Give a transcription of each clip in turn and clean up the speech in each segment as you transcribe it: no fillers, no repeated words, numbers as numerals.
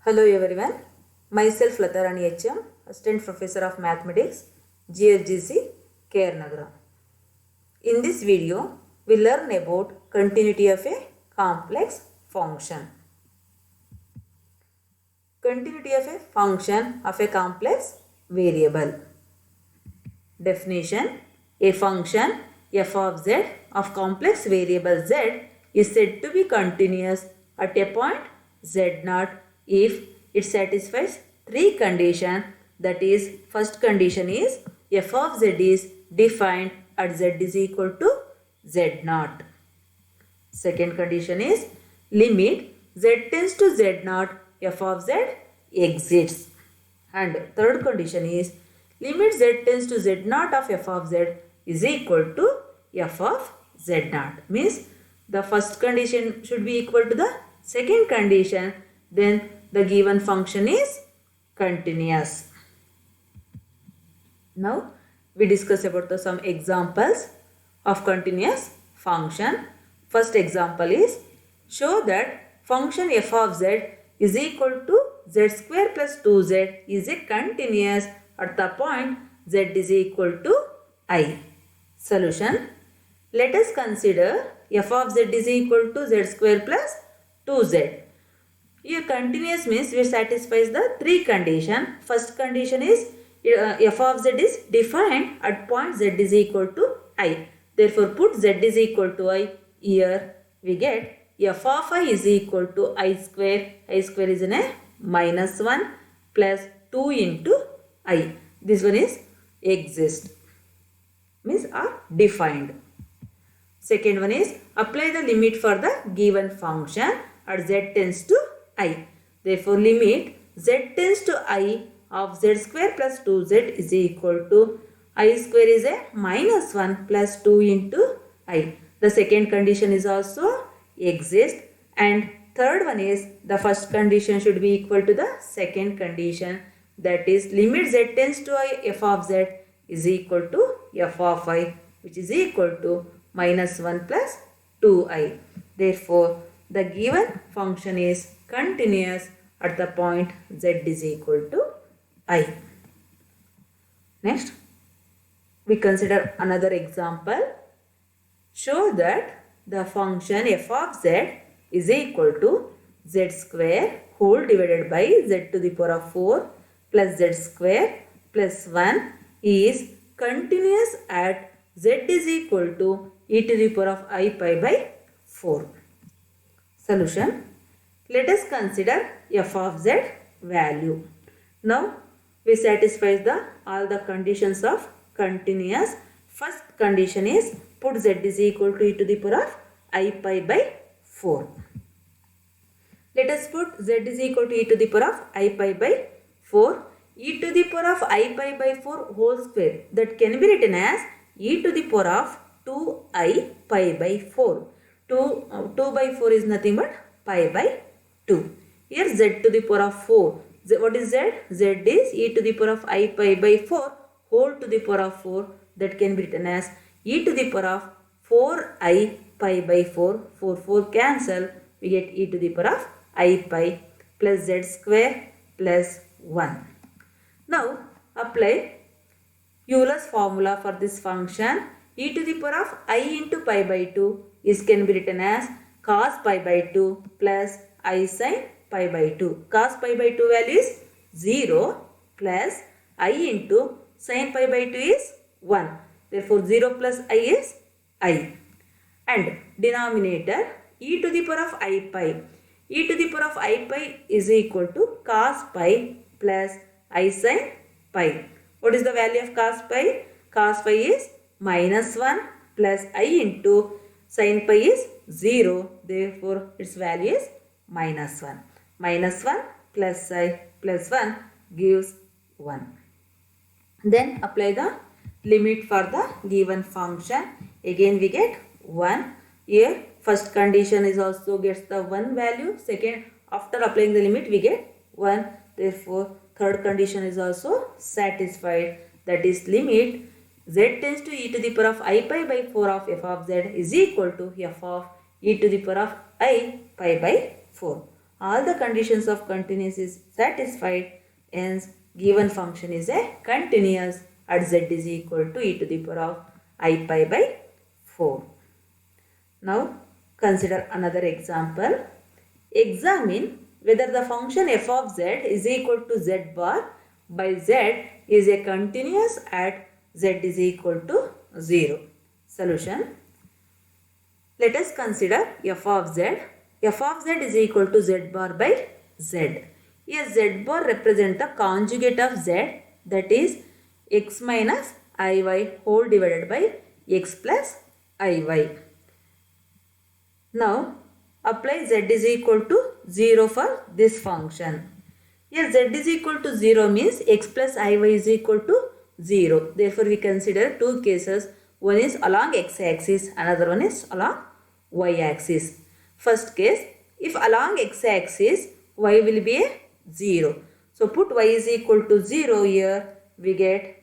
Hello everyone, myself Latarani HM, Assistant Professor of Mathematics, GFGC, Nagara. In this video, we learn about continuity of a complex function. Continuity of a function of a complex variable. Definition: a function f of z of complex variable z is said to be continuous at a point z0 if it satisfies three conditions. That is, first condition is f of z is defined at z is equal to z0. Second condition is limit z tends to z0 f of z exists. And third condition is limit z tends to z0 of f of z is equal to f of z0. Means the first condition should be equal to the second condition, then the given function is continuous. Now we discuss about some examples of continuous function. First example is show that function f of z is equal to z square plus 2z is a continuous at the point z is equal to I. Solution: let us consider f of z is equal to z square plus 2z. Here continuous means it satisfies the three conditions. First condition is f of z is defined at point z is equal to I. Therefore put z is equal to I. Here we get f of I is equal to I square. I square is in a minus 1 plus 2 into I. This one is exist. Means are defined. Second one is apply the limit for the given function at z tends to I. Therefore limit z tends to I of z square plus 2z is equal to I square is a minus 1 plus 2 into I. The second condition is also exist, and third one is the first condition should be equal to the second condition, that is limit z tends to I f of z is equal to f of I, which is equal to minus 1 plus 2i. Therefore the given function is continuous at the point z is equal to I. Next we consider another example. Show that the function f of z is equal to z square whole divided by z to the power of 4 plus z square plus 1 is continuous at z is equal to e to the power of I pi by 4. Solution: let us consider f of z value. Now we satisfy all the conditions of continuous. First condition is put z is equal to e to the power of I pi by 4. Let us put z is equal to e to the power of I pi by 4. E to the power of I pi by 4 whole square, that can be written as e to the power of 2I pi by 4. 2 by 4 is nothing but pi by 2. Here z to the power of 4. What is z? Z is e to the power of I pi by 4 whole to the power of 4, that can be written as e to the power of 4I pi by 4. 4 cancel. We get e to the power of I pi plus z square plus 1. Now apply Euler's formula for this function. E to the power of I into pi by 2 is can be written as cos pi by 2 plus I sin pi by 2. Cos pi by 2 value is 0 plus I into sin pi by 2 is 1. Therefore 0 plus I is I. And denominator e to the power of I pi. E to the power of I pi is equal to cos pi plus I sin pi. What is the value of cos pi? Cos pi is minus 1 plus I into sin pi is 0. Therefore its value is minus 1. Minus 1 plus I plus 1 gives 1. Then apply the limit for the given function. Again we get 1. Here first condition is also gets the 1 value. Second, after applying the limit we get 1. Therefore third condition is also satisfied, that is limit z tends to e to the power of I pi by 4 of f of z is equal to f of e to the power of I pi by 4. all the conditions of continuous is satisfied, hence given function is a continuous at z is equal to e to the power of I pi by 4. Now consider another example. Examine whether the function f of z is equal to z bar by z is a continuous at z is equal to 0. Solution. Let us consider f of z. F of z is equal to z bar by z. Here z bar represents the conjugate of z, that is x minus iy whole divided by x plus iy. Now apply z is equal to 0 for this function. Here z is equal to 0 means x plus iy is equal to 0. Therefore we consider two cases. One is along x axis, another one is along y axis. First case, if along x axis y will be a 0. So put y is equal to 0 here, we get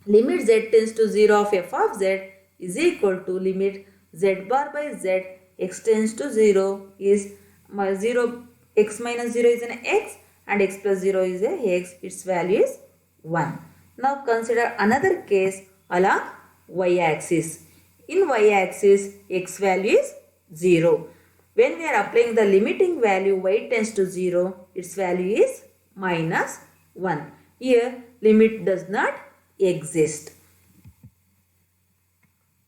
limit z tends to 0 of f of z is equal to limit z bar by z x tends to 0 is 0, x minus 0 is an x and x plus 0 is a x, its value is 1. Now consider another case along y axis. In y axis x value is 0. When we are applying the limiting value y tends to 0, its value is minus 1. Here limit does not exist.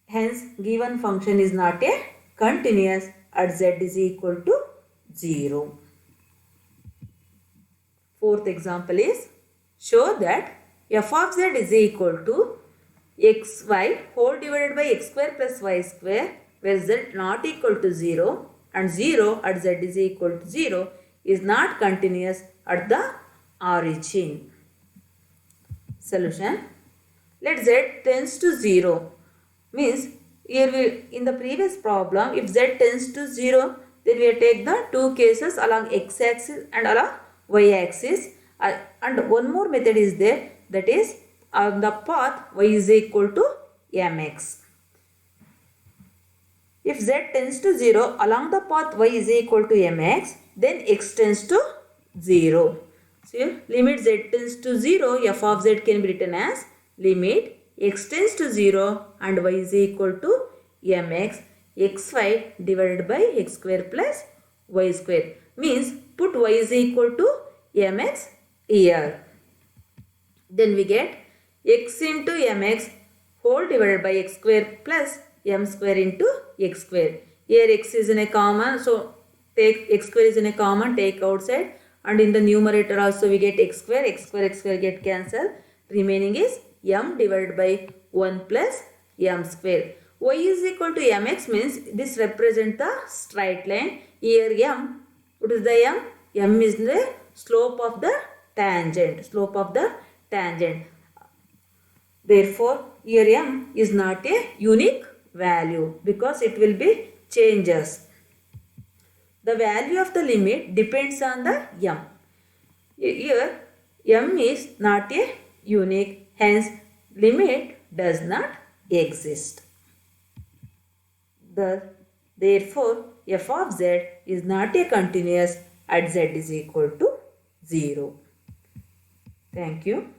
Hence given function is not a continuous at z is equal to 0. Fourth example is, show that f of z is equal to xy whole divided by x square plus y square, where z not equal to 0 and 0 at z is equal to 0 is not continuous at the origin. Solution. Let z tends to 0 means here we, in the previous problem, if z tends to 0, then we take the two cases along x axis and along y axis, and one more method is there, that is on the path y is equal to mx. If z tends to 0 along the path y is equal to mx, then x tends to 0. So here limit z tends to 0, f of z can be written as limit x tends to 0 and y is equal to mx xy divided by x square plus y square, means put y is equal to mx here. Then we get x into mx whole divided by x square plus m square into x square. Here x is in a common, so take x square is in a common, take outside, and in the numerator also we get x square get cancelled. Remaining is m divided by 1 plus m square. Y is equal to mx means this represents the straight line. Here m, what is the m? M is the slope of the tangent. Therefore, here m is not a unique value because it will be changes. The value of the limit depends on the m. Here m is not a unique, hence limit does not exist. Therefore, f of z is not a continuous at z is equal to 0. Thank you.